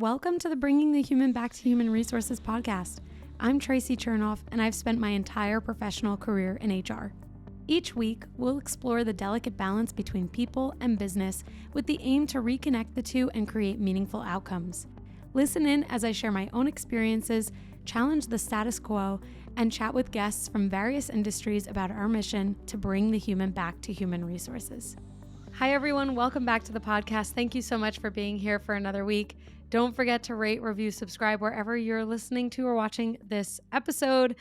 Welcome to the Bringing the Human Back to Human Resources podcast. I'm Tracy Chernoff, and I've spent my entire professional career in HR. Each week, we'll explore the delicate balance between people and business with the aim to reconnect the two and create meaningful outcomes. Listen in as I share my own experiences, challenge the status quo, and chat with guests from various industries about our mission to bring the human back to human resources. Hi, everyone. Welcome back to the podcast. Thank you so much for being here for another week. Don't forget to rate, review, subscribe wherever you're listening to or watching this episode.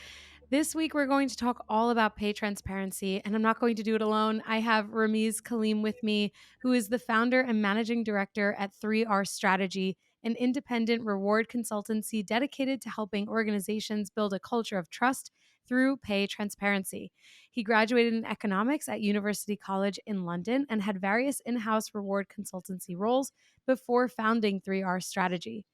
This week, we're going to talk all about pay transparency, and I'm not going to do it alone. I have Rameez Kaleem with me, who is the founder and managing director at 3R Strategy, an independent reward consultancy dedicated to helping organizations build a culture of trust through pay transparency. He graduated in economics at University College in London and had various in-house reward consultancy roles before founding 3R Strategy.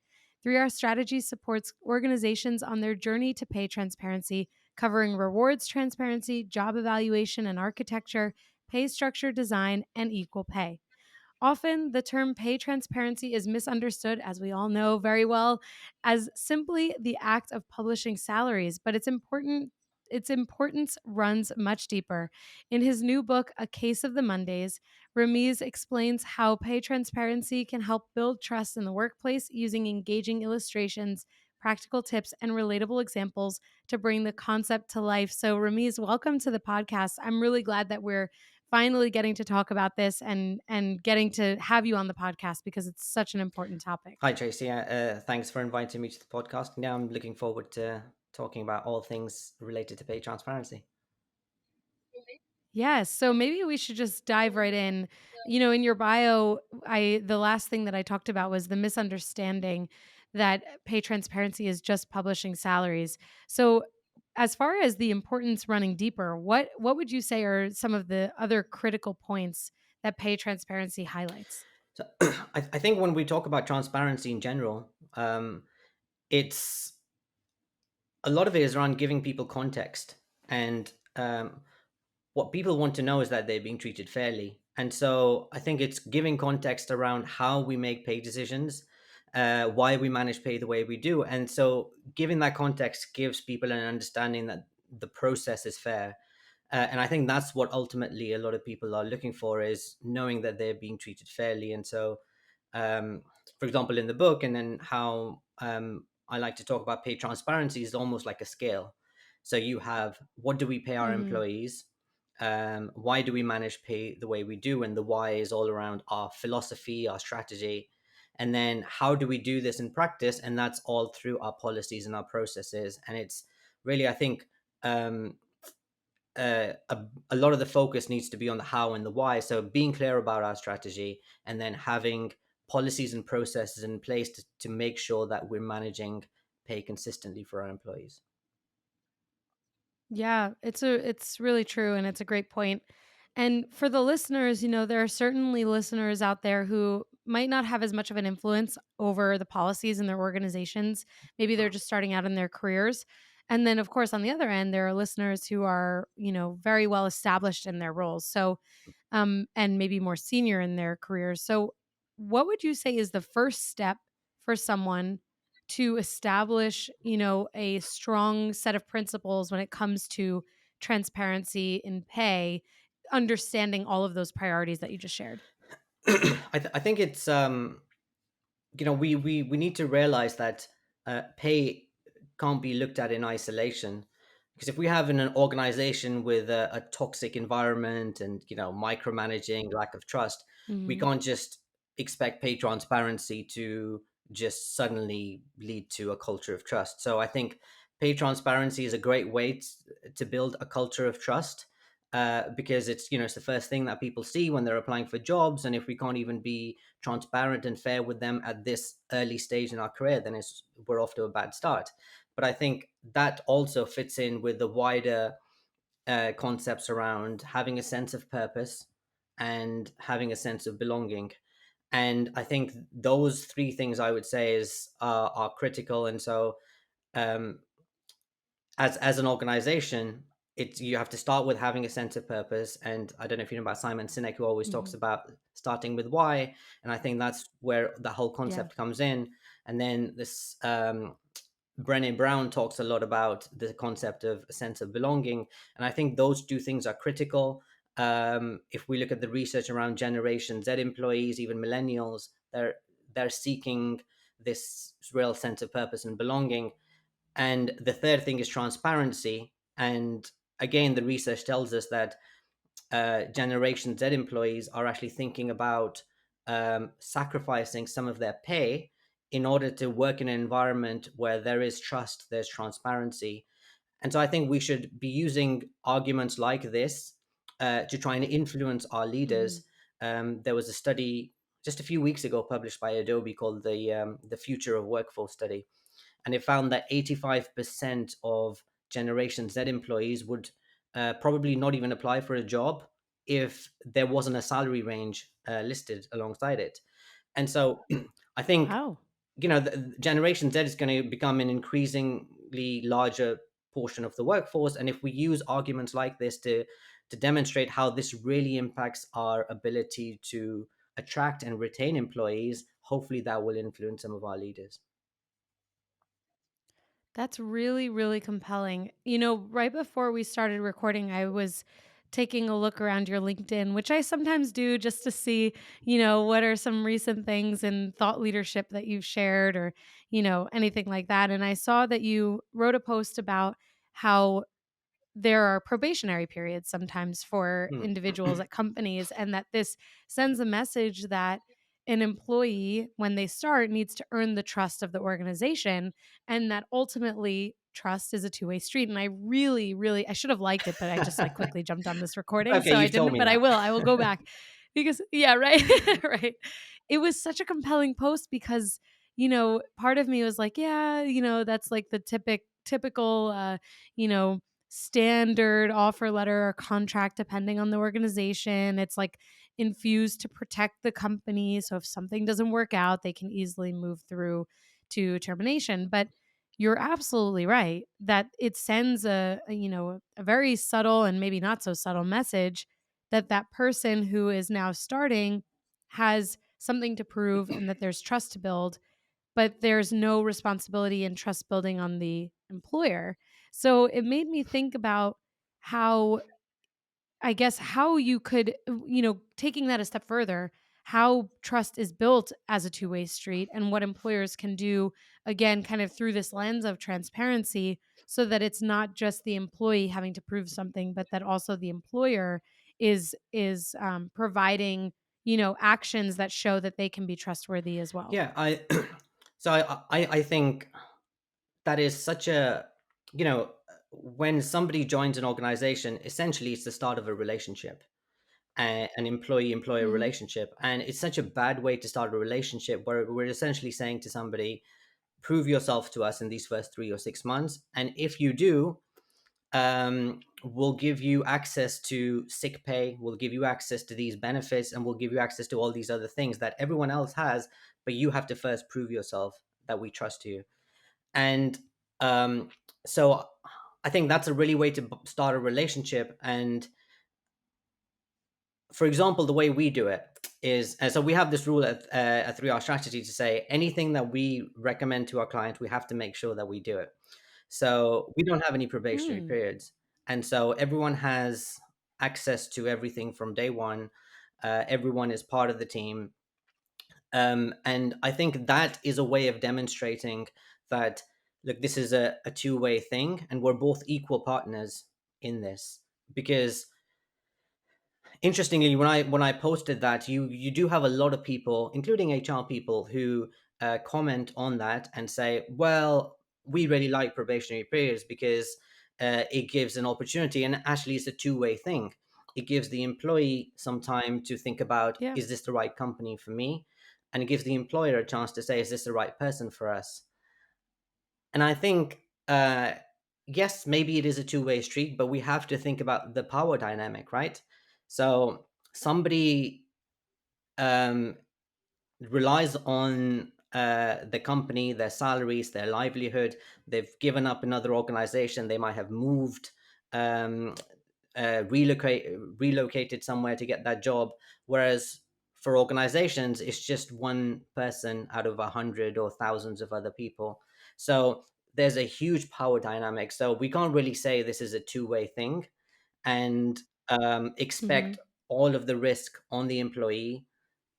3R Strategy supports organizations on their journey to pay transparency, covering rewards transparency, job evaluation and architecture, pay structure design, and equal pay. Often, the term pay transparency is misunderstood, as we all know very well, as simply the act of publishing salaries, but its importance runs much deeper. In his new book, A Case of the Mondays, Rameez explains how pay transparency can help build trust in the workplace using engaging illustrations, practical tips, and relatable examples to bring the concept to life. So, Rameez, welcome to the podcast. I'm really glad that we're finally getting to talk about this and getting to have you on the podcast because it's such an important topic. Hi, Tracy. Thanks for inviting me to the podcast. Now I'm looking forward to talking about all things related to pay transparency. Yes, so maybe we should just dive right in. In your bio, I the last thing that I talked about was the misunderstanding that pay transparency is just publishing salaries. So, as far as the importance running deeper, what would you say are some of the other critical points that pay transparency highlights? So I think when we talk about transparency in general, it's a lot of it is around giving people context. And what people want to know is that they're being treated fairly. And so I think it's giving context around how we make pay decisions, why we manage pay the way we do. And so giving that context gives people an understanding that the process is fair. And I think that's what ultimately a lot of people are looking for, is knowing that they're being treated fairly. And so, um, for example, in the book, and then how I like to talk about pay transparency is almost like a scale. So you have, what do we pay our Mhm. employees? Why do we manage pay the way we do? And the why is all around our philosophy, our strategy. And then how do we do this in practice? And that's all through our policies and our processes. And it's really, I think, um, a lot of the focus needs to be on the how and the why. So being clear about our strategy, and then having policies and processes in place to make sure that we're managing pay consistently for our employees. Yeah, it's really true and it's a great point. And for the listeners, there are certainly listeners out there who might not have as much of an influence over the policies in their organizations. Maybe they're just starting out in their careers. And then of course on the other end there are listeners who are, very well established in their roles. So and maybe more senior in their careers. So what would you say is the first step for someone to establish, a strong set of principles when it comes to transparency in pay, understanding all of those priorities that you just shared? I think it's we need to realize that pay can't be looked at in isolation, because if we have an organization with a toxic environment and micromanaging, lack of trust, we Mhm. can't just expect pay transparency to just suddenly lead to a culture of trust. So I think pay transparency is a great way to build a culture of trust, because it's the first thing that people see when they're applying for jobs. And if we can't even be transparent and fair with them at this early stage in our career, then we're off to a bad start. But I think that also fits in with the wider concepts around having a sense of purpose and having a sense of belonging. And I think those three things, I would say, are critical. And so, um, as an organization, it's you have to start with having a sense of purpose. And I don't know if you know about Simon Sinek, who always talks Mhm. about starting with why. And I think that's where the whole Yeah. concept comes in. And then this Brené Brown talks a lot about the concept of a sense of belonging, and I think those two things are critical. If we look at the research around Generation Z employees, even millennials, they're seeking this real sense of purpose and belonging. And the third thing is transparency. And again, the research tells us that Generation Z employees are actually thinking about sacrificing some of their pay in order to work in an environment where there is trust, there's transparency. And so I think we should be using arguments like this to try and influence our Mm. leaders. There was a study just a few weeks ago published by Adobe called the Future of Workforce Study, and it found that 85% of Generation Z employees would probably not even apply for a job if there wasn't a salary range listed alongside it. And so I think, Wow. the Generation Z is going to become an increasingly larger portion of the workforce. And if we use arguments like this to demonstrate how this really impacts our ability to attract and retain employees, hopefully that will influence some of our leaders. That's really, really compelling. Right before we started recording, I was taking a look around your LinkedIn, which I sometimes do just to see, what are some recent things in thought leadership that you've shared or, anything like that. And I saw that you wrote a post about how there are probationary periods sometimes for Hmm. individuals at companies, and that this sends a message that an employee, when they start, needs to earn the trust of the organization, and that ultimately trust is a two-way street. And I really, really, I should have liked it, but I just like quickly jumped on this recording, Okay, so I you've told didn't. me But now. I will go back because, yeah, right. Right. It was such a compelling post because, part of me was like, yeah, that's like the typical you know standard offer letter or contract, depending on the organization. It's like infused to protect the company. So if something doesn't work out, they can easily move through to termination. But you're absolutely right that it sends a very subtle and maybe not so subtle message that that person who is now starting has something to prove and that there's trust to build, but there's no responsibility and trust building on the employer. So it made me think about how, I guess, how you could, taking that a step further, how trust is built as a two-way street and what employers can do, again, kind of through this lens of transparency, so that it's not just the employee having to prove something, but that also the employer is providing, actions that show that they can be trustworthy as well. Yeah, I so I think that is such a, you know when somebody joins an organization, essentially it's the start of a relationship, an employee employer Mhm. relationship, and it's such a bad way to start a relationship where we're essentially saying to somebody, prove yourself to us in these first 3 or 6 months, and if you do, we'll give you access to sick pay, we'll give you access to these benefits, and we'll give you access to all these other things that everyone else has, but you have to first prove yourself that we trust you. And um, so I think that's a really way to start a relationship. And for example, the way we do it is, so we have this rule at 3R Strategy to say anything that we recommend to our client, we have to make sure that we do it. So we don't have any probationary Mm. periods. And so everyone has access to everything from day one. Everyone is part of the team. And I think that is a way of demonstrating that, look, this is a two-way thing, and we're both equal partners in this. Because interestingly, when I posted that, you do have a lot of people, including HR people, who comment on that and say, well, we really like probationary periods because it gives an opportunity, and actually it's a two-way thing. It gives the employee some time to think about, Yeah. is this the right company for me, and it gives the employer a chance to say, is this the right person for us. And I think, yes, maybe it is a two-way street, but we have to think about the power dynamic, right? So somebody um, relies on the company, their salaries, their livelihood. They've given up another organization. They might have moved, um, relocated somewhere to get that job. Whereas for organizations, it's just one person out of 100 or thousands of other people. So there's a huge power dynamic. So we can't really say this is a two-way thing and Mm-hmm. expect all of the risk on the employee,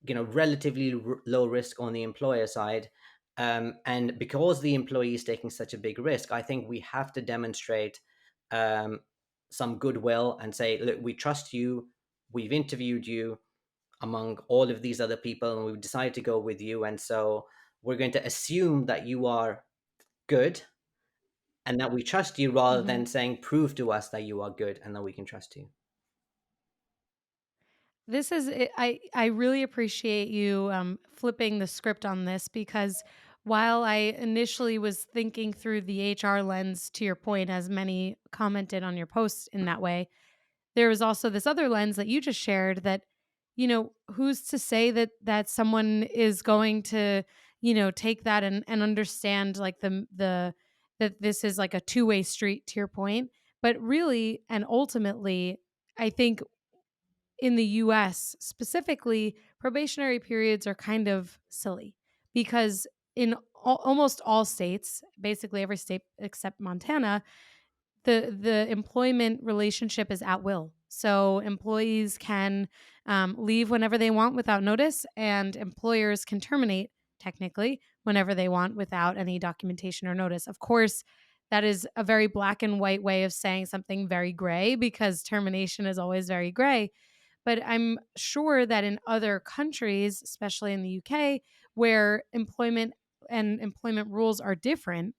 relatively low risk on the employer side. And because the employee is taking such a big risk, I think we have to demonstrate um, some goodwill and say, look, we trust you, we've interviewed you among all of these other people, and we've decided to go with you. And so we're going to assume that you are good and that we trust you, rather Mm-hmm. than saying, prove to us that you are good and that we can trust you. This is I really appreciate you flipping the script on this, because while I initially was thinking through the HR lens, to your point, as many commented on your post in that way, there was also this other lens that you just shared, that who's to say that someone is going to take that and understand, like, the that this is like a two-way street, to your point. But really and ultimately, I think in the US specifically, probationary periods are kind of silly, because in almost all states, basically every state except Montana, the employment relationship is at will. So employees can leave whenever they want without notice, and employers can terminate technically whenever they want without any documentation or notice. Of course, that is a very black and white way of saying something very gray, because termination is always very gray. But I'm sure that in other countries, especially in the UK, where employment rules are different,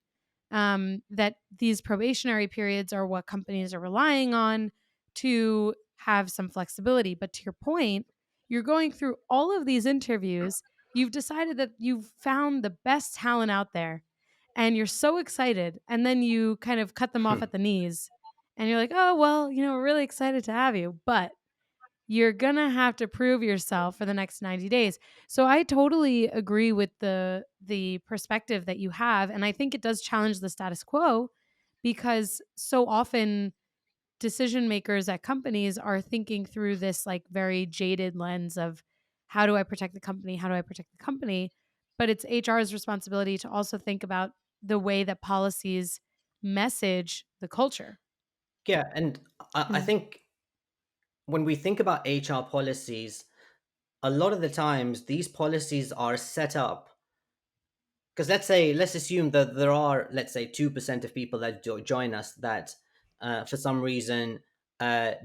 that these probationary periods are what companies are relying on to have some flexibility. But to your point, you're going through all of these interviews. You've decided that you've found the best talent out there, and you're so excited. And then you kind of cut them off at the knees, and you're like, oh, well, we're really excited to have you, but you're gonna have to prove yourself for the next 90 days. So I totally agree with the perspective that you have, and I think it does challenge the status quo, because so often decision makers at companies are thinking through this, like, very jaded lens of, how do I protect the company? How do I protect the company? But it's HR's responsibility to also think about the way that policies message the culture. Yeah, and I And think when we think about HR policies, a lot of the times these policies are set up because let's assume that there are, let's say, 2% of people that join us that for some reason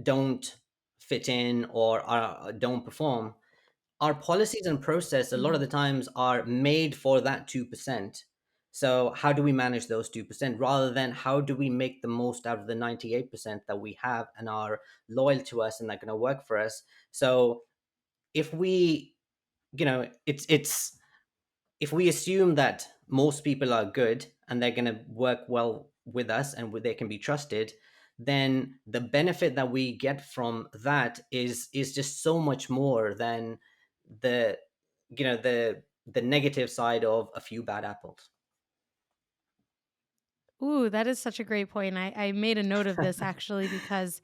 don't fit in or don't perform. Our policies and process a lot of mhm. the times are made for that 2%. So how do we manage those 2%, rather than how do we make the most out of the 98% that we have and are loyal to us and that are going to work for us? So if we, it's if we assume that most people are good and they're going to work well with us and they can be trusted, then the benefit that we get from that is just so much more than the the negative side of a few bad apples. Ooh, that is such a great point. I made a note of this, actually, because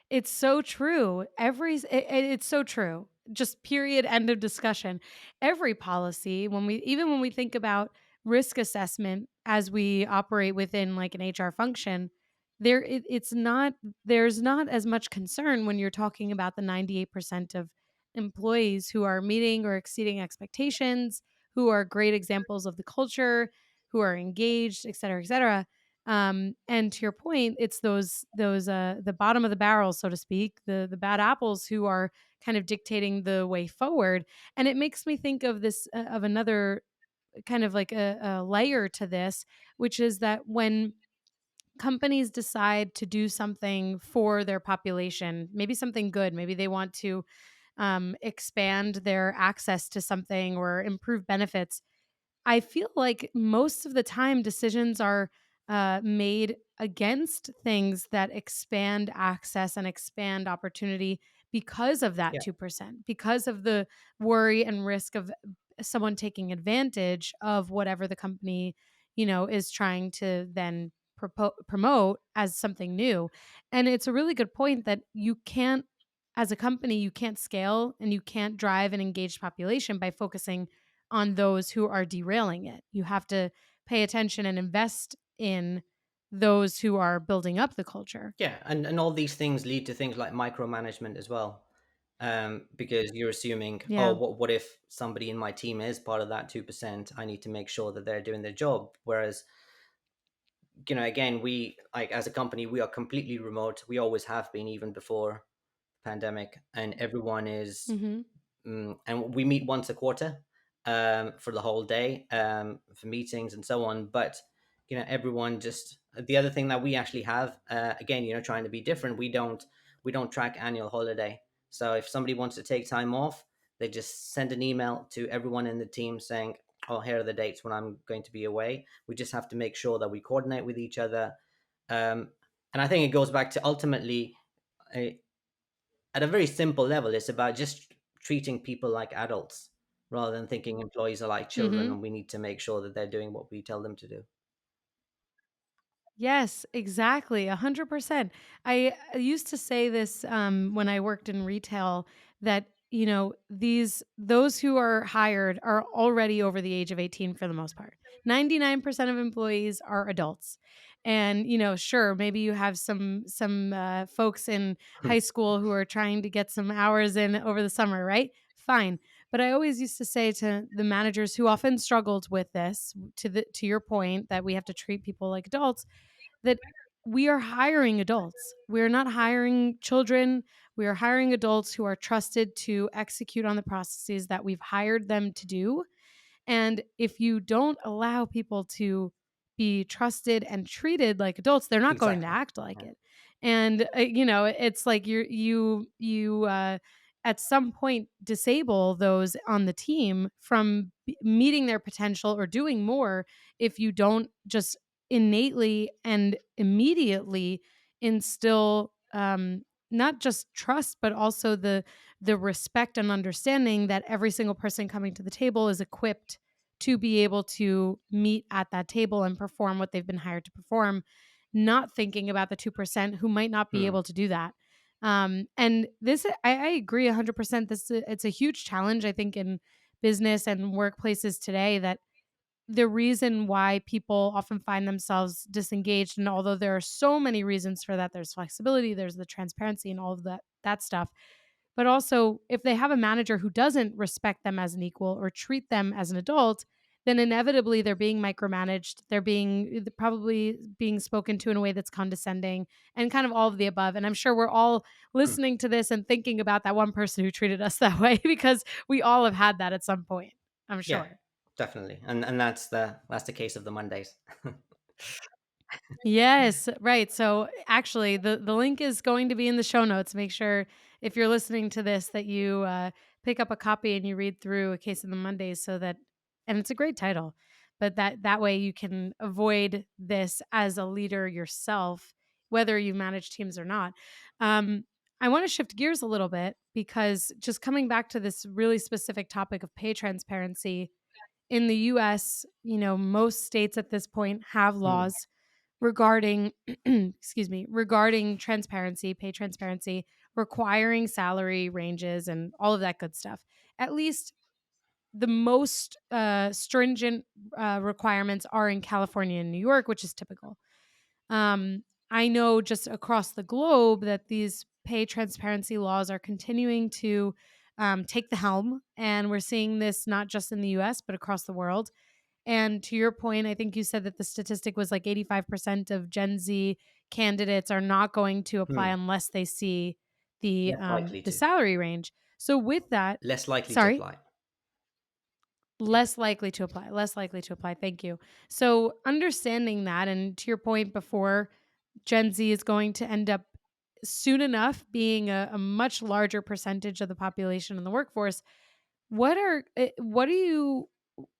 it's so true. It's so true. Just period, end of discussion. Every policy, when we think about risk assessment as we operate within, like, an HR function, it's not there's not as much concern when you're talking about the 98% of employees who are meeting or exceeding expectations, who are great examples of the culture, who are engaged, et cetera, et cetera. And to your point, it's those the bottom of the barrel, so to speak, the bad apples, who are kind of dictating the way forward. And it makes me think of this of another kind of like a layer to this, which is that when companies decide to do something for their population, maybe something good, maybe they want to expand their access to something or improve benefits, I feel like most of the time decisions are made against things that expand access and expand opportunity, because of that Yeah. 2%, because of the worry and risk of someone taking advantage of whatever the company, is trying to then promote as something new. And it's a really good point that you can't, as a company, you can't scale and you can't drive an engaged population by focusing on those who are derailing it. You have to pay attention and invest in those who are building up the culture. Yeah, and all these things lead to things like micromanagement as well, because you're assuming, oh, Yeah. what if somebody in my team is part of that 2%? I need to make sure that they're doing their job. Whereas, again, we, like, as a company, we are completely remote. We always have been, even before pandemic, and everyone is, Mhm. and we meet once a quarter, for the whole day, for meetings and so on. But everyone just, the other thing that we actually have, again, trying to be different, we don't track annual holiday. So if somebody wants to take time off, they just send an email to everyone in the team saying, oh, here are the dates when I'm going to be away. We just have to make sure that we coordinate with each other. Um, and I think it goes back to, ultimately, uh, at a very simple level, it's about just treating people like adults, rather than thinking employees are like children Mhm. and we need to make sure that they're doing what we tell them to do. Yes, exactly, 100%. I used to say this, when I worked in retail, that, those who are hired are already over the age of 18 for the most part. 99% of employees are adults. And, sure, maybe you have some folks in high school who are trying to get some hours in over the summer, right? Fine. But I always used to say to the managers who often struggled with this, to your point that we have to treat people like adults, that we are hiring adults. We're not hiring children. We are hiring adults who are trusted to execute on the processes that we've hired them to do. And if you don't allow people to be trusted and treated like adults, they're not going to Exactly. act like Yeah. it. And it's like you at some point disable those on the team from meeting their potential or doing more if you don't just innately and immediately instill not just trust but also the respect and understanding that every single person coming to the table is equipped to be able to meet at that table and perform what they've been hired to perform, not thinking about the 2% who might not be Hmm. able to do that. And this, I agree 100%. It's a huge challenge, I think, in business and workplaces today, that the reason why people often find themselves disengaged, and although there are so many reasons for that, there's flexibility, there's the transparency and all of that stuff, but also if they have a manager who doesn't respect them as an equal or treat them as an adult, then inevitably they're being micromanaged, they're being probably being spoken to in a way that's condescending, and kind of all of the above. And I'm sure we're all Hmm. listening to this and thinking about that one person who treated us that way because we all have had that at some point, I'm Yeah, sure. definitely. And that's the case of the Mondays. Yes, right. So actually, the link is going to be in the show notes. Make sure if you're listening to this that you pick up a copy and you read through A Case of the Mondays, so that, and it's a great title, but that way you can avoid this as a leader yourself, whether you manage teams or not. Um, I want to shift gears a little bit because just coming back to this really specific topic of pay transparency in the US, most states at this point have Hmm. laws regarding excuse me, regarding transparency, pay transparency, requiring salary ranges and all of that good stuff. At least the most stringent requirements are in California and New York, which is typical. I know just across the globe that these pay transparency laws are continuing to take the helm, and we're seeing this not just in the US, but across the world. And to your point, I think you said that the statistic was like 85% of Gen Z candidates are not going to apply Hmm. unless they see the Less likely to. salary range. So with that, Less likely to sorry, apply. less likely to apply, less likely to apply. Thank you. So understanding that, and to your point before, Gen Z is going to end up soon enough being a much larger percentage of the population in the workforce. What are you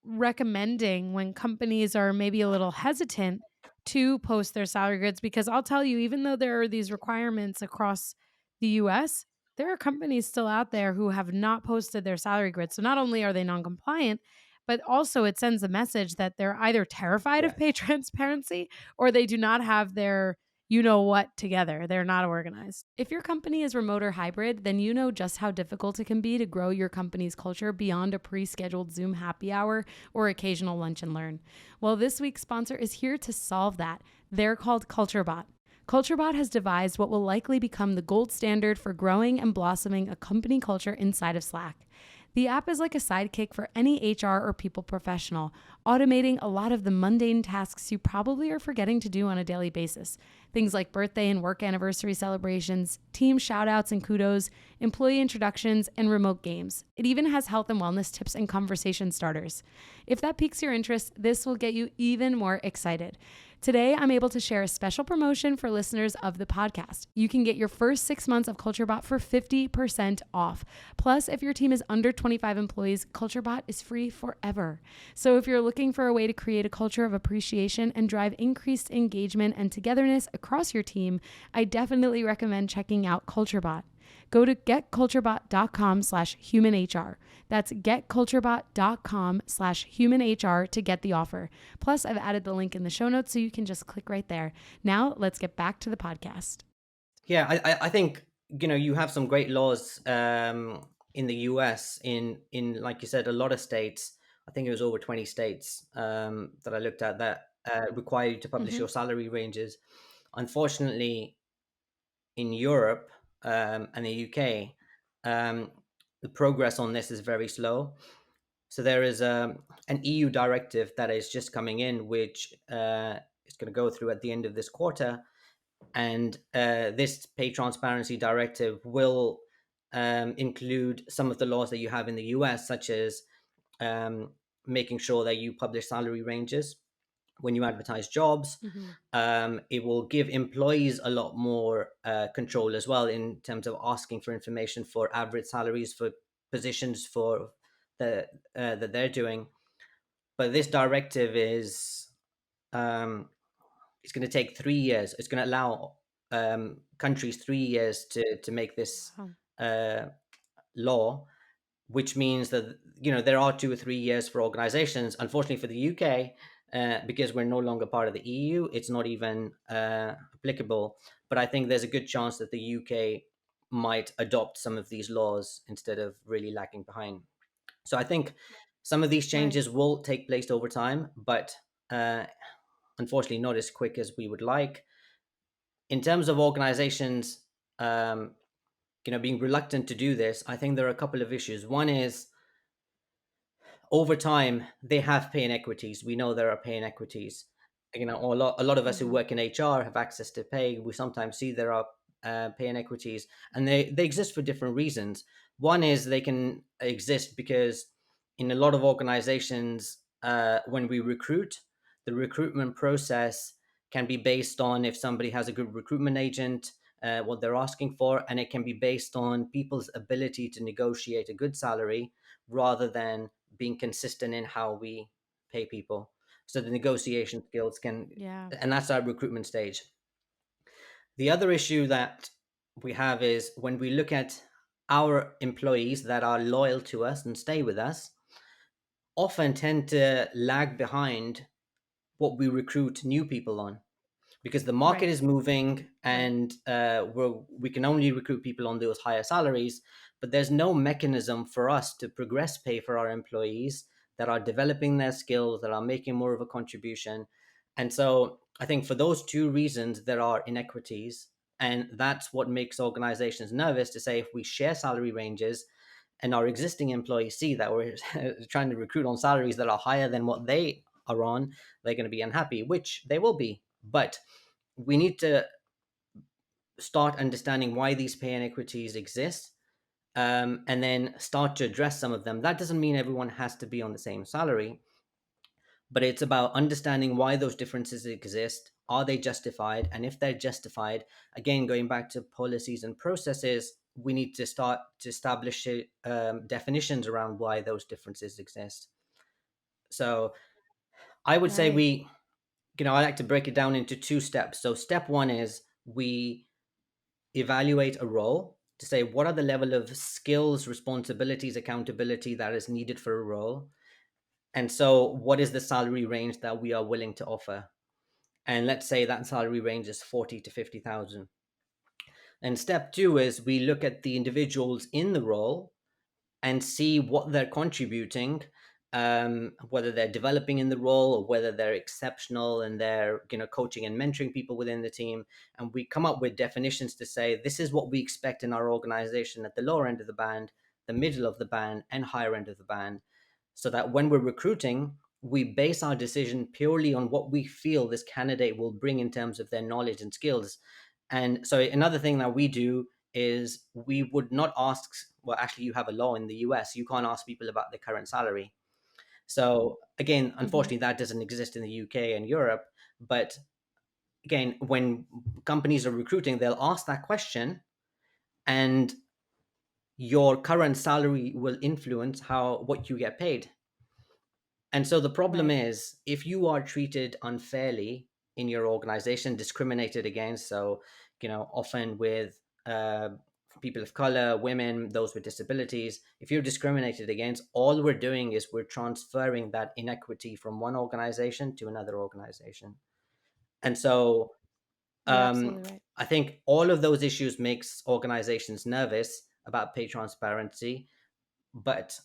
recommending when companies are maybe a little hesitant to post their salary grids? Because I'll tell you, even though there are these requirements across the US, there are companies still out there who have not posted their salary grids. So not only are they non-compliant, but also it sends a message that they're either terrified of pay Yes. transparency or they do not have their you know what together. They're not organized. If your company is remote or hybrid, then you know just how difficult it can be to grow your company's culture beyond a pre scheduled Zoom happy hour or occasional lunch and learn. Well, this week's sponsor is here to solve that. They're called CultureBot. CultureBot has devised what will likely become the gold standard for growing and blossoming a company culture inside of Slack. The app is like a sidekick for any HR or people professional, automating a lot of the mundane tasks you probably are forgetting to do on a daily basis. Things like birthday and work anniversary celebrations, team shoutouts and kudos, employee introductions, and remote games. It even has health and wellness tips and conversation starters. If that piques your interest, this will get you even more excited. Today, I'm able to share a special promotion for listeners of the podcast. You can get your first 6 months of CultureBot for 50% off. Plus, if your team is under 25 employees, CultureBot is free forever. So if you're looking for a way to create a culture of appreciation and drive increased engagement and togetherness across your team, I definitely recommend checking out CultureBot. Go to getculturebot.com/humanhr. That's getculturebot.com/humanhr to get the offer. Plus, I've added the link in the show notes so you can just click right there. Now, let's get back to the podcast. Yeah, I think you have some great laws in the US in like you said, a lot of states. I think it was over 20 states that I looked at that require you to publish Mm-hmm. your salary ranges. Unfortunately, in Europe and the UK, the progress on this is very slow. So there is an EU directive that is just coming in, which is going to go through at the end of this quarter. And this pay transparency directive will include some of the laws that you have in the US, such as um, making sure that you publish salary ranges when you advertise jobs. Mm-hmm. It will give employees a lot more control as well in terms of asking for information for average salaries for positions for that they're doing. But this directive is it's going to take 3 years. It's going to allow countries 3 years to make this Wow. uh, law, which means that there are 2 or 3 years for organizations. Unfortunately for the UK, because we're no longer part of the EU, it's not even applicable. But I think there's a good chance that the UK might adopt some of these laws instead of really lagging behind. So I think some of these Right. changes will take place over time, but unfortunately not as quick as we would like. In terms of organizations, um, being reluctant to do this, I think there are a couple of issues. One is over time they have pay inequities. We know there are pay inequities. A lot of us who Mm-hmm. work in HR have access to pay. We sometimes see there are pay inequities, and they exist for different reasons. One is they can exist because in a lot of organizations, when we recruit, the recruitment process can be based on if somebody has a good recruitment agent, what they're asking for, and it can be based on people's ability to negotiate a good salary rather than being consistent in how we pay people. So the negotiation skills can, Yeah. and that's our recruitment stage. The other issue that we have is when we look at our employees that are loyal to us and stay with us, often tend to lag behind what we recruit new people on because the market Right. is moving Right. and we can only recruit people on those higher salaries, but there's no mechanism for us to progress pay for our employees that are developing their skills, that are making more of a contribution. And so I think for those two reasons, there are inequities. And that's what makes organizations nervous to say if we share salary ranges and our existing employees see that we're trying to recruit on salaries that are higher than what they are on, they're going to be unhappy, which they will be. But we need to start understanding why these pay inequities exist, and then start to address some of them. That doesn't mean everyone has to be on the same salary, but it's about understanding why those differences exist. Are they justified? And if they're justified, again, going back to policies and processes, we need to start to establish definitions around why those differences exist. So I would say Right. I like to break it down into two steps. So step one is we evaluate a role to say what are the level of skills, responsibilities, accountability that is needed for a role. And so what is the salary range that we are willing to offer? and let's say that salary range is 40 to 50,000. And step two is we look at the individuals in the role and see what they're contributing, whether they're developing in the role or whether they're exceptional and they're coaching and mentoring people within the team. And we come up with definitions to say this is what we expect in our organization at the lower end of the band, the middle of the band, and higher end of the band, so that when we're recruiting, we base our decision purely on what we feel this candidate will bring in terms of their knowledge and skills. And so another thing that we do is we would not ask, well, actually, you have a law in the US, you can't ask people about their current salary. So again, Mm-hmm. unfortunately, that doesn't exist in the UK and Europe. But again, when companies are recruiting, they'll ask that question, and your current salary will influence how what you get paid. And so the problem Right. is if you are treated unfairly in your organization, discriminated against, so, often with people of color, women, those with disabilities, if you're discriminated against, all we're doing is we're transferring that inequity from one organization to another organization. And so You're absolutely um, right. I think all of those issues makes organizations nervous about pay transparency. But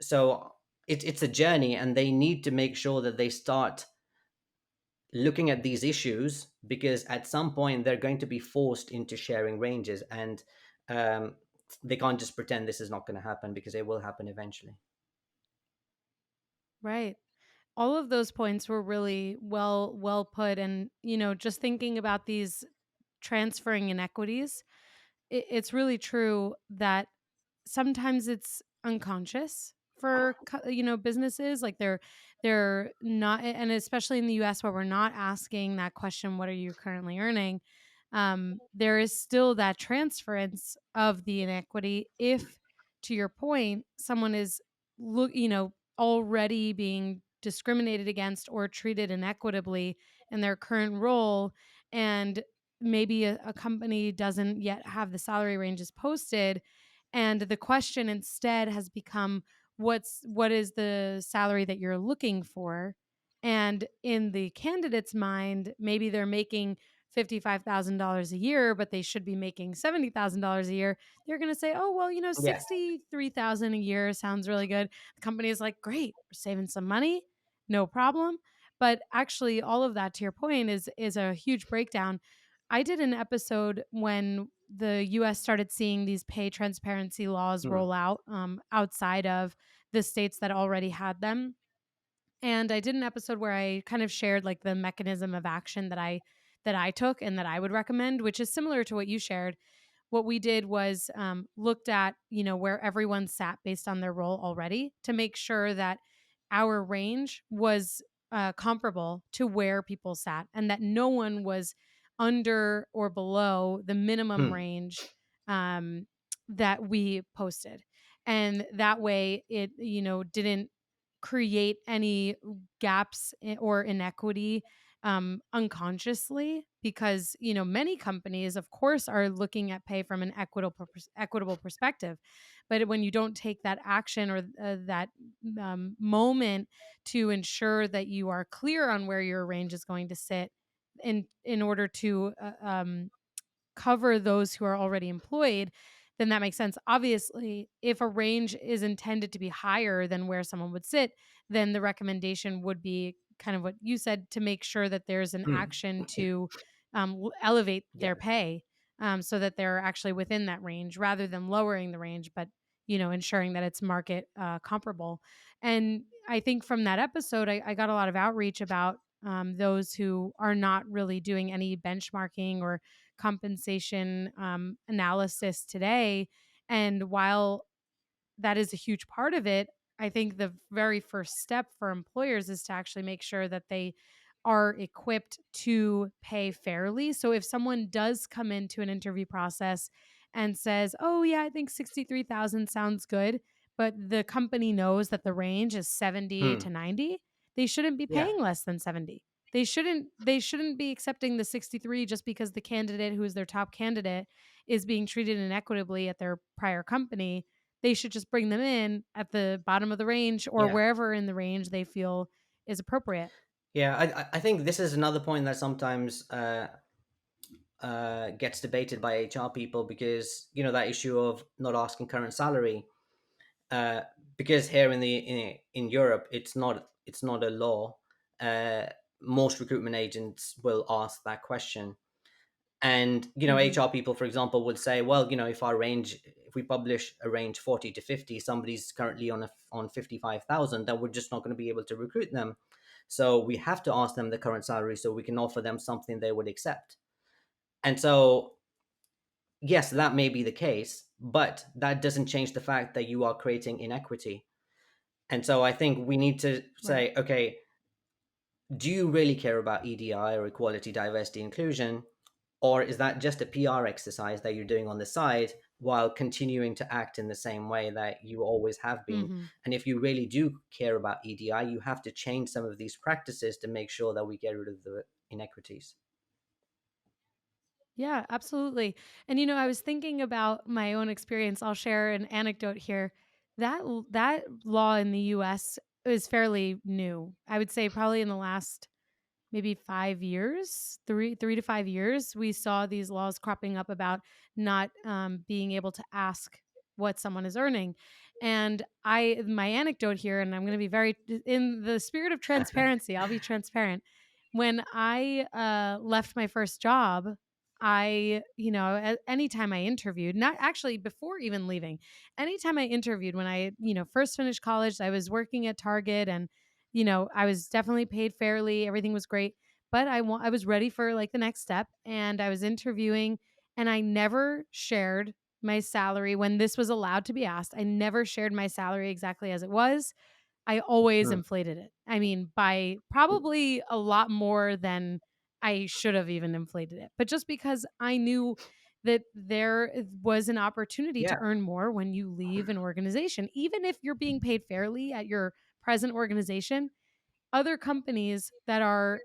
so it's a journey, and they need to make sure that they start looking at these issues, because at some point they're going to be forced into sharing ranges, and um, they can't just pretend this is not going to happen, because it will happen eventually. Right. All of those points were really well put, and just thinking about these transferring inequities, it's really true that sometimes it's unconscious for businesses, like they're not, and especially in the US where we're not asking that question, what are you currently earning? There is still that transference of the inequity if, to your point, someone is already being discriminated against or treated inequitably in their current role, and maybe a company doesn't yet have the salary ranges posted, and the question instead has become, what is the salary that you're looking for? And in the candidate's mind, maybe they're making $55,000 a year, but they should be making $70,000 a year. They're going to say, oh, well, Yeah. 63,000 a year sounds really good. The company is like, great, we're saving some money, no problem. But actually, all of that, to your point, is a huge breakdown. I did an episode when the US started seeing these pay transparency laws Hmm. roll out, outside of the states that already had them. And I did an episode where I kind of shared like the mechanism of action that I took and that I would recommend, which is similar to what you shared. What we did was, looked at where everyone sat based on their role already to make sure that our range was comparable to where people sat, and that no one was under or below the minimum Hmm. range, um, that we posted. And that way it didn't create any gaps or inequity, unconsciously, because many companies of course are looking at pay from an equitable perspective, but when you don't take that action, or that moment to ensure that you are clear on where your range is going to sit, in order to cover those who are already employed, then that makes sense. Obviously, if a range is intended to be higher than where someone would sit, then the recommendation would be kind of what you said, to make sure that there's an Hmm. action to elevate Yeah. their pay, so that they're actually within that range, rather than lowering the range, but ensuring that it's market comparable. And I think from that episode, I got a lot of outreach about those who are not really doing any benchmarking or compensation analysis today. And while that is a huge part of it, I think the very first step for employers is to actually make sure that they are equipped to pay fairly. So if someone does come into an interview process and says, "Oh yeah, I think 63,000 sounds good," but the company knows that the range is 70 Hmm. to 90, they shouldn't be Yeah. paying less than 70. They shouldn't be accepting the 63 just because the candidate who is their top candidate is being treated inequitably at their prior company. They should just bring them in at the bottom of the range, or Yeah. wherever in the range they feel is appropriate. Yeah, I think this is another point that sometimes gets debated by HR people, because that issue of not asking current salary, uh, because here in Europe it's not a law. Uh, Most recruitment agents will ask that question, and Hmm. HR people, for example, would say, well, if we publish a range 40 to 50, somebody's currently on 55,000, then we're just not going to be able to recruit them. So we have to ask them the current salary so we can offer them something they would accept. And so, yes, that may be the case, but that doesn't change the fact that you are creating inequity. And so I think we need to Right. say, okay, do you really care about EDI, or equality, diversity, inclusion? Or is that just a PR exercise that you're doing on the side while continuing to act in the same way that you always have been? Hmm. And if you really do care about EDI, you have to change some of these practices to make sure that we get rid of the inequities. Yeah, absolutely. And I was thinking about my own experience. I'll share an anecdote here. That law in the US is fairly new. I would say probably in the last maybe 5 years, 3 to 5 years, we saw these laws cropping up about not being able to ask what someone is earning. And my anecdote here, and I'm going to be very, in the spirit of transparency, I'll be transparent. When I left my first job, anytime I interviewed, not actually before even leaving, anytime I interviewed, when I, first finished college, I was working at Target, and I was definitely paid fairly. Everything was great, but I was ready for like the next step, and I was interviewing, and I never shared my salary when this was allowed to be asked. I never shared my salary exactly as it was. I always Hmm. inflated it. I mean, by probably a lot more than I should have even inflated it. But just because I knew that there was an opportunity to Yeah. earn more when you leave an organization, even if you're being paid fairly at your present organization, other companies that are,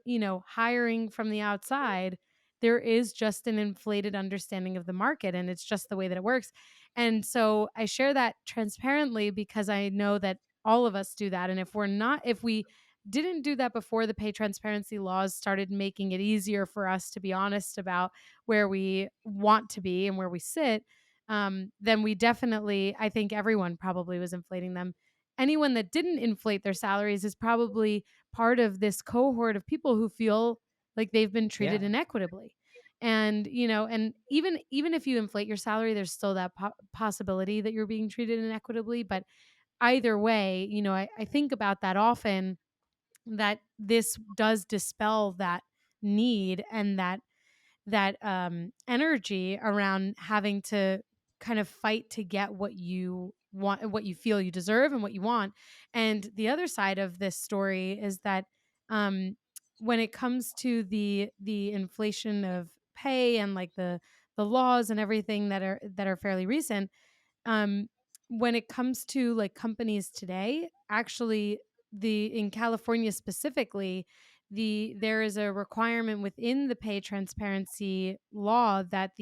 hiring from the outside, there is just an inflated understanding of the market, and it's just the way that it works. And so I share that transparently because I know that all of us do that. And if we didn't do that before the pay transparency laws started making it easier for us to be honest about where we want to be and where we sit, then we definitely, I think everyone probably was inflating them. Anyone that didn't inflate their salaries is probably part of this cohort of people who feel like they've been treated Yeah. inequitably. And and even if you inflate your salary, there's still that possibility that you're being treated inequitably. But either way, I think about that often, that this does dispel that need, and that energy around having to kind of fight to get what you want, what you feel you deserve, and what you want. And the other side of this story is that um, when it comes to the inflation of pay, and like the laws and everything that are fairly recent, um, when it comes to like companies today, actually, the in California specifically, there is a requirement within the pay transparency law that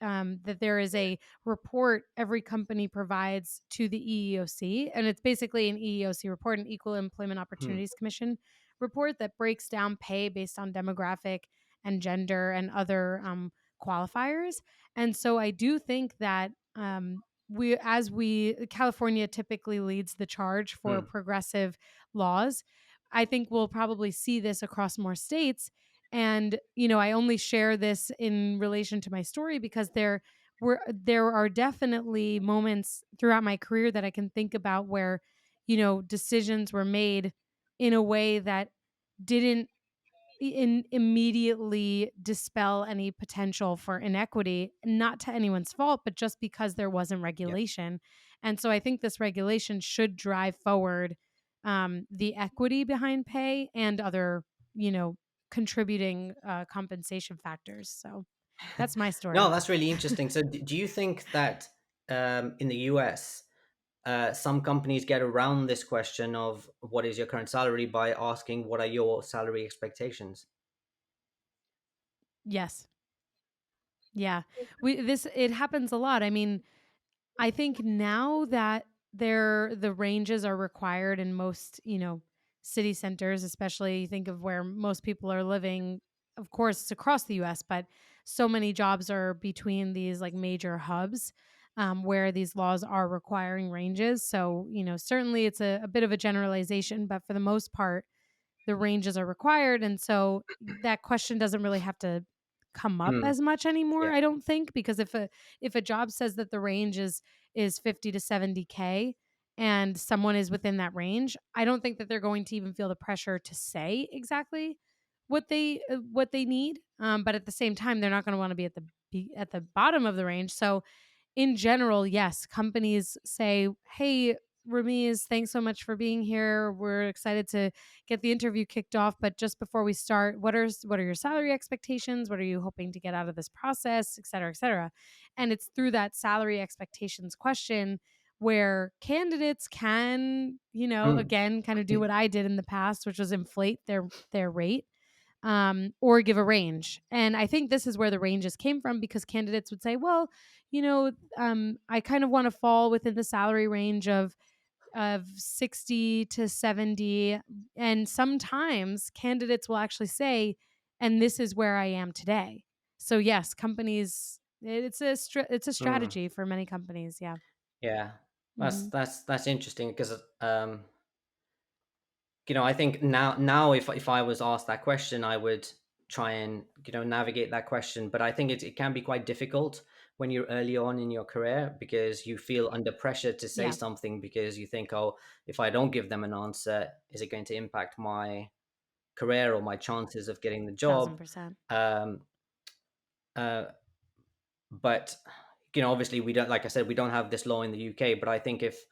that there is a report every company provides to the EEOC, and it's basically an EEOC report, an Equal Employment Hmm. Opportunities Commission report, that breaks down pay based on demographic and gender and other qualifiers. And so I do think that California typically leads the charge for Hmm. progressive laws. I think we'll probably see this across more states. And I only share this in relation to my story because there are definitely moments throughout my career that I can think about where decisions were made in a way that didn't immediately dispel any potential for inequity, not to anyone's fault, but just because there wasn't Yeah. regulation. And so I think this regulation should drive forward the equity behind pay and other, you know, contributing compensation factors. So that's my No, story. that's really interesting. So, do you think that in the US, some companies get around this question of what is your current salary by asking what are your salary expectations? Yes. Yeah. It happens a lot. I mean, I think now that the ranges are required in most, city centers, especially you think of where most people are living. Of course, it's across the US, but so many jobs are between these like major hubs where these laws are requiring ranges. So, certainly it's a bit of a generalization, but for the most part, the ranges are required. And so that question doesn't really have to come up Mm, as much anymore, yeah. I don't think, because if a job says that the range is 50 to 70K and someone is within that range, I don't think that they're going to even feel the pressure to say exactly what they need. But at the same time, they're not going to want to be at the bottom of the range. So in general, yes, companies say, "Hey, Rameez, thanks so much for being here. We're excited to get the interview kicked off. But just before we start, what are your salary expectations? What are you hoping to get out of this process, et cetera, et cetera?" And it's through that salary expectations question where candidates can, Mm, again, kind of do what I did in the past, which was inflate their rate or give a range. And I think this is where the ranges came from because candidates would say, well, I kind of want to fall within the salary range of 60 to 70. And sometimes candidates will actually say, and this is where I am today. So yes, companies, it's a mm, strategy for many companies. Yeah. yeah. That's Hmm. that's interesting because I think now if I was asked that question, I would try and navigate that question. But I think it can be quite difficult when you're early on in your career because you feel under pressure to say Yeah. something because you think, oh, if I don't give them an answer, is it going to impact my career or my chances of getting the Thousand job? percent. Um, uh, but obviously we don't, like I said, we don't have this law in the UK. But I think if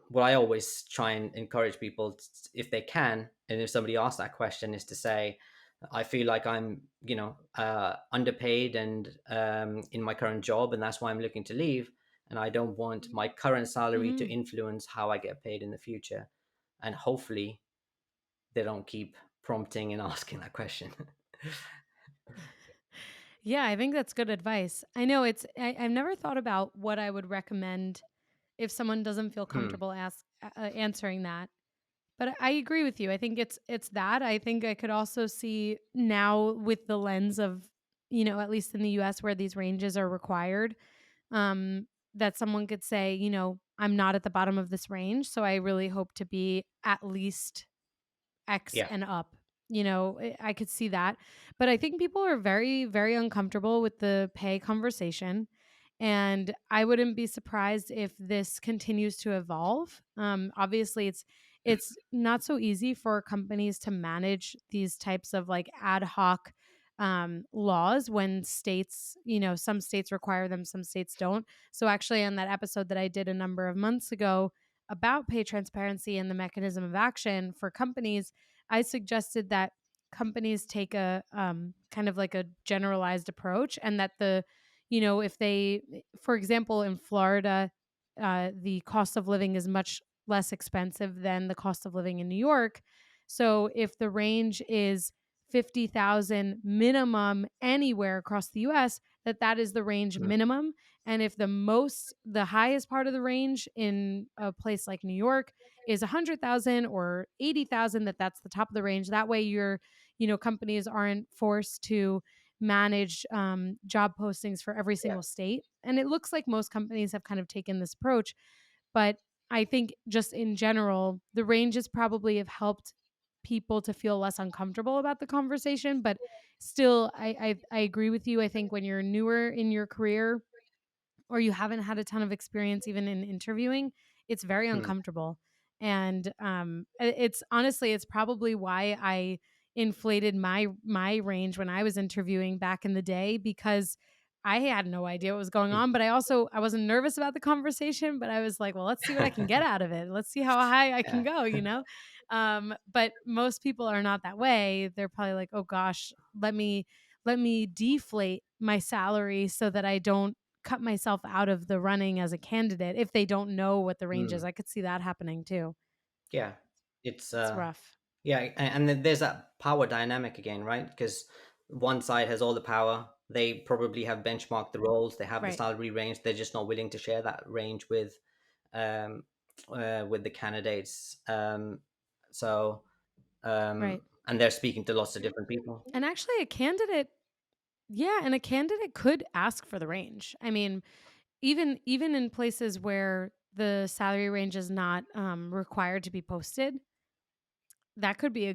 what I always try and encourage people, if they can, and if somebody asks that question, is to say, I feel like I'm, underpaid and in my current job, and that's why I'm looking to leave. And I don't want my current salary to Hmm. influence how I get paid in the future. And hopefully, they don't keep prompting and asking that question. Yeah, I think that's good advice. I know I've never thought about what I would recommend if someone doesn't feel Hmm. comfortable answering that. But I agree with you. I think it's that. I think I could also see now with the lens of, at least in the US where these ranges are required, that someone could say, I'm not at the bottom of this range, so I really hope to be at least X Yeah. and up. I could see that. But I think people are very, very uncomfortable with the pay conversation. And I wouldn't be surprised if this continues to evolve. Obviously, it's not so easy for companies to manage these types of like ad hoc laws when states, some states require them, some states don't. So actually, on that episode that I did a number of months ago about pay transparency and the mechanism of action for companies, I suggested that companies take a kind of like a generalized approach, and that if they, for example, in Florida, the cost of living is much less expensive than the cost of living in New York. So if the range is 50,000 minimum anywhere across the US, that is the range Mm. minimum. And if the highest part of the range in a place like New York is 100,000 or 80,000, that's the top of the range. That way companies aren't forced to manage job postings for every Yeah. single state. And it looks like most companies have kind of taken this approach. But I think just in general, the ranges probably have helped people to feel less uncomfortable about the conversation. But still, I agree with you. I think when you're newer in your career, or you haven't had a ton of experience even in interviewing, it's very Mm. uncomfortable. And it's honestly, it's probably why I inflated my range when I was interviewing back in the day, because I had no idea what was going Mm. on. But I wasn't nervous about the conversation, but I was like, well, let's see what I can get out of it. Let's see how high I can Yeah. go. But most people are not that way. They're probably like, oh gosh, let me deflate my salary so that I don't cut myself out of the running as a candidate if they don't know what the range is. Mm. I could see that happening too. Yeah. It's It's rough. Yeah, and then there's that power dynamic again, right? Because one side has all the power. They probably have benchmarked the roles. They have the Right. salary range. They're just not willing to share that range um, with the candidates. So, Right. and they're speaking to lots of different people. And actually, a candidate, yeah, and a candidate could ask for the range. I mean, even in places where the salary range is not required to be posted, that could be I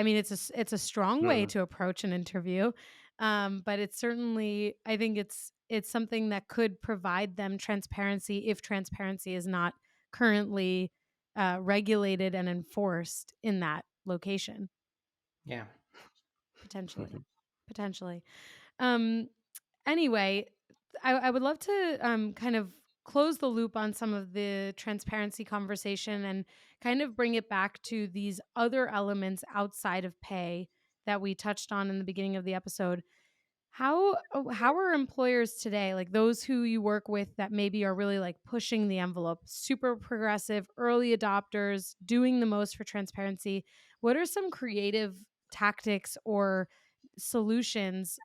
mean, it's a strong way Hmm. to approach an interview, but it's certainly, I think it's something that could provide them transparency if transparency is not currently regulated and enforced in that location. Yeah. Potentially, potentially. Um, Anyway, I would love to kind of close the loop on some of the transparency conversation and kind of bring it back to these other elements outside of pay that we touched on in the beginning of the episode. How are employers today, like those who you work with that maybe are really like pushing the envelope, super progressive, early adopters, doing the most for transparency? What are some creative tactics or solutions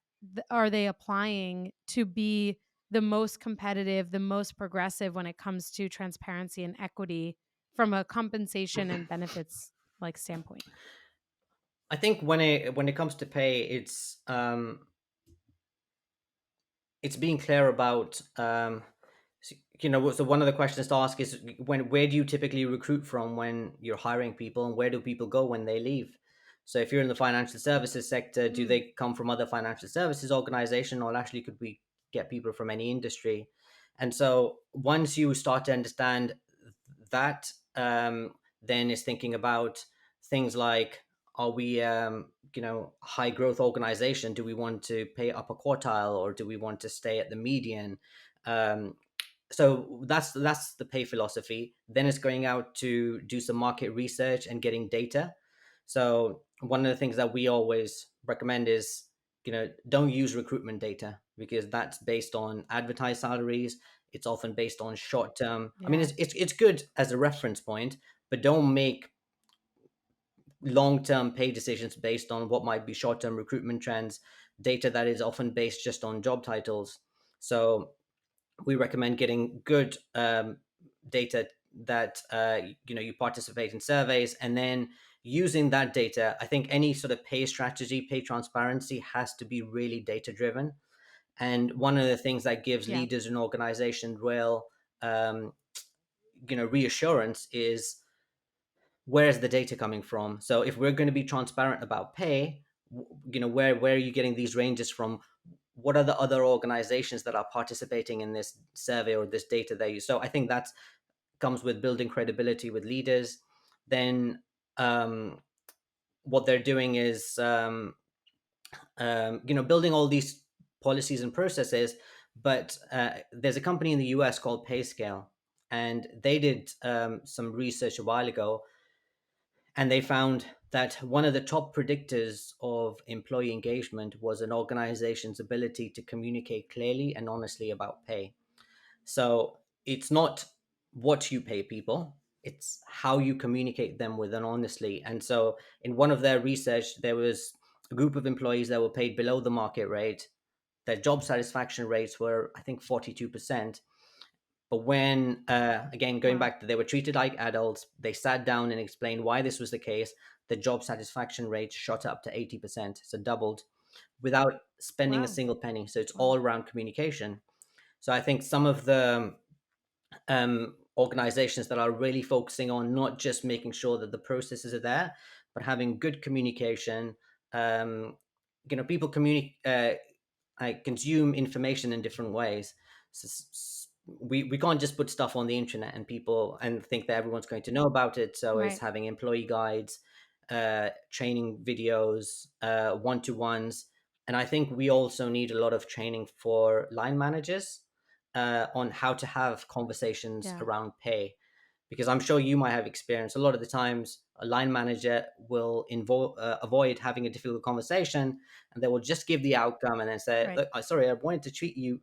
are they applying to be the most competitive, the most progressive when it comes to transparency and equity from a compensation and benefits like standpoint? I think when it comes to pay, it's being clear about so one of the questions to ask is, where do you typically recruit from when you're hiring people, and where do people go when they leave? So if you're in the financial services sector, do Mm, they come from other financial services organization, or actually could we get people from any industry? And so once you start to understand that, then is thinking about things like, are we high growth organization, do we want to pay upper quartile, or do we want to stay at the median? Um, so that's the pay philosophy. Then it's going out to do some market research and getting data. So one of the things that we always recommend is, don't use recruitment data, because that's based on advertised salaries. It's often based on short term. I mean, yeah, it's good as a reference point, but don't make long term pay decisions based on what might be short term recruitment trends, data that is often based just on job titles. So we recommend getting good data that you participate in surveys, and then using that data. I think any sort of pay strategy, pay transparency, has to be really data driven. And one of the things that gives yeah, leaders in organization real um, reassurance is, where's the data coming from? So if we're going to be transparent about pay, where are you getting these ranges from? What are the other organizations that are participating in this survey or this data they use? So I think that comes with building credibility with leaders. Then what they're doing is building all these policies and processes. But there's a company in the US called PayScale, and they did some research a while ago, and they found that one of the top predictors of employee engagement was an organization's ability to communicate clearly and honestly about pay. So it's not what you pay people, it's how you communicate them with, and honestly. And so in one of their research, there was a group of employees that were paid below the market rate. Their job satisfaction rates were, I think, 42%. But when, again, going wow, back to, they were treated like adults, they sat down and explained why this was the case. The job satisfaction rate shot up to 80%, so doubled, without spending a wow, single penny. So it's all wow, around communication. So I think some of the organizations that are really focusing on not just making sure that the processes are there, but having good communication. Um, People communicate. I consume information in different ways. We can't just put stuff on the internet and people and think that everyone's going to know about it. So it's right, having employee guides, training videos, one-to-ones. And I think we also need a lot of training for line managers on how to have conversations yeah, around pay, because I'm sure you might have experience. A lot of the times, a line manager will avoid having a difficult conversation, and they will just give the outcome and then say, right. "Look, sorry, I wanted to treat you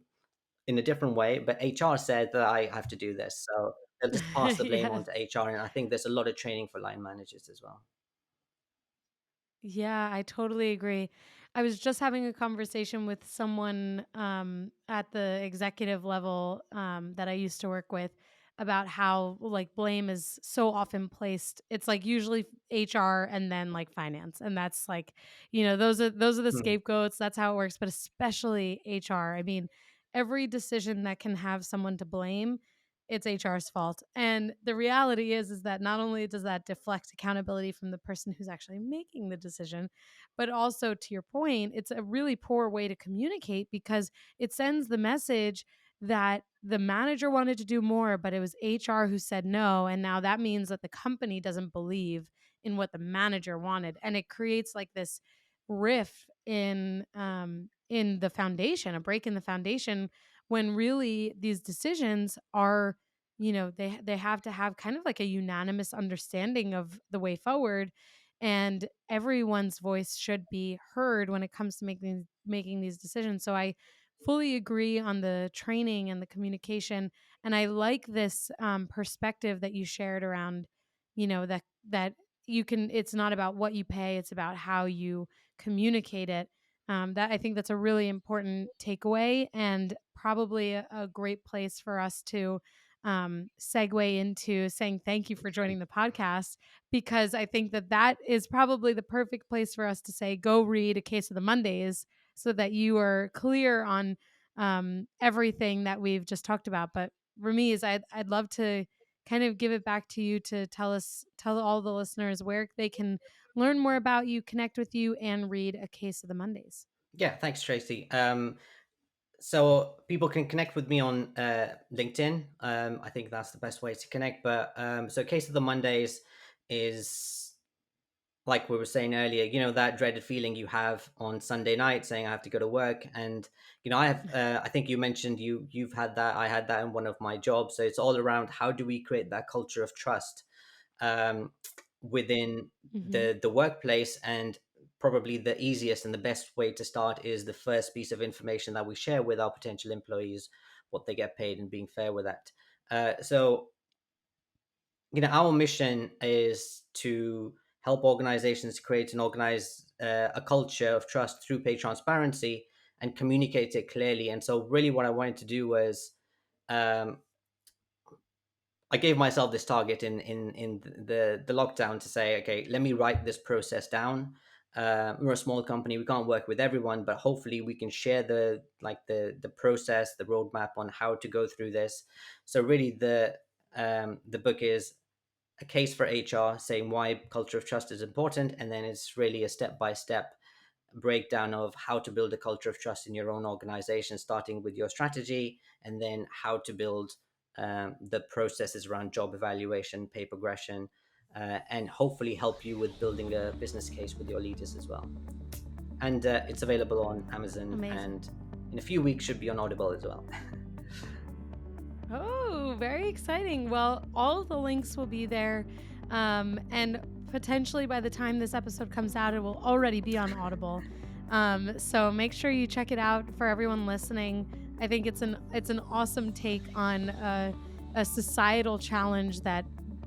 in a different way, but HR said that I have to do this." So they'll just pass the blame on Yes. to HR, and I think there's a lot of training for line managers as well. Yeah, I totally agree. I was just having a conversation with someone at the executive level that I used to work with about how like blame is so often placed. It's like usually HR and then like finance. And that's like, those are the Hmm. scapegoats. That's how it works, but especially HR. I mean, every decision that can have someone to blame, it's HR's fault. And the reality is that not only does that deflect accountability from the person who's actually making the decision, but also to your point, it's a really poor way to communicate because it sends the message that the manager wanted to do more, but it was HR who said no. And now that means that the company doesn't believe in what the manager wanted. And it creates like this rift in the foundation, a break in the foundation, when really these decisions are, they have to have kind of like a unanimous understanding of the way forward, and everyone's voice should be heard when it comes to making these decisions. So I fully agree on the training and the communication, and I like this perspective that you shared around, that you can. It's not about what you pay; it's about how you communicate it. That I think that's a really important takeaway, and probably a great place for us to segue into saying thank you for joining the podcast, because I think that that is probably the perfect place for us to say, go read A Case of the Mondays so that you are clear on everything that we've just talked about. But Rameez, I'd love to kind of give it back to you to tell all the listeners where they can learn more about you, connect with you, and read A Case of the Mondays. Yeah, thanks, Tracy. So people can connect with me on LinkedIn. I think that's the best way to connect. But so Case of the Mondays is, like we were saying earlier, that dreaded feeling you have on Sunday night saying I have to go to work. And, I have, I think you mentioned you've had that. I had that in one of my jobs. So it's all around how do we create that culture of trust um, within Hmm. the workplace. And probably the easiest and the best way to start is the first piece of information that we share with our potential employees, what they get paid, and being fair with that. So our mission is to help organizations create and organize a culture of trust through pay transparency and communicate it clearly. And so really what I wanted to do was um, I gave myself this target in the lockdown to say, okay, let me write this process down. We're a small company; we can't work with everyone, but hopefully we can share the process, the roadmap on how to go through this. So really, the book is a case for HR, saying why culture of trust is important, and then it's really a step by step breakdown of how to build a culture of trust in your own organization, starting with your strategy, and then how to build the processes around job evaluation, pay progression, and hopefully help you with building a business case with your leaders as well. And it's available on Amazon, Amazing. and in a few weeks should be on Audible as well. Oh, very exciting. Well, all of the links will be there. And potentially by the time this episode comes out, it will already be on Audible. So make sure you check it out for everyone listening. I think it's an awesome take on a societal challenge that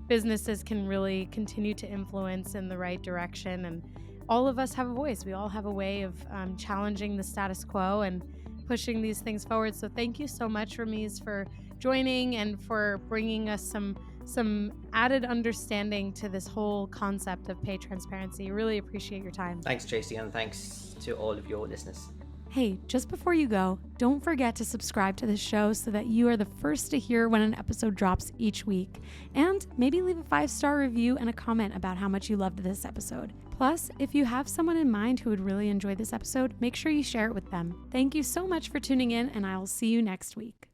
businesses can really continue to influence in the right direction. And all of us have a voice. We all have a way of challenging the status quo and pushing these things forward. So thank you so much, Rameez, for joining and for bringing us some added understanding to this whole concept of pay transparency. Really appreciate your time. Thanks, Tracy, and thanks to all of your listeners. Hey, just before you go, don't forget to subscribe to this show so that you are the first to hear when an episode drops each week. And maybe leave a 5-star review and a comment about how much you loved this episode. Plus, if you have someone in mind who would really enjoy this episode, make sure you share it with them. Thank you so much for tuning in, and I'll see you next week.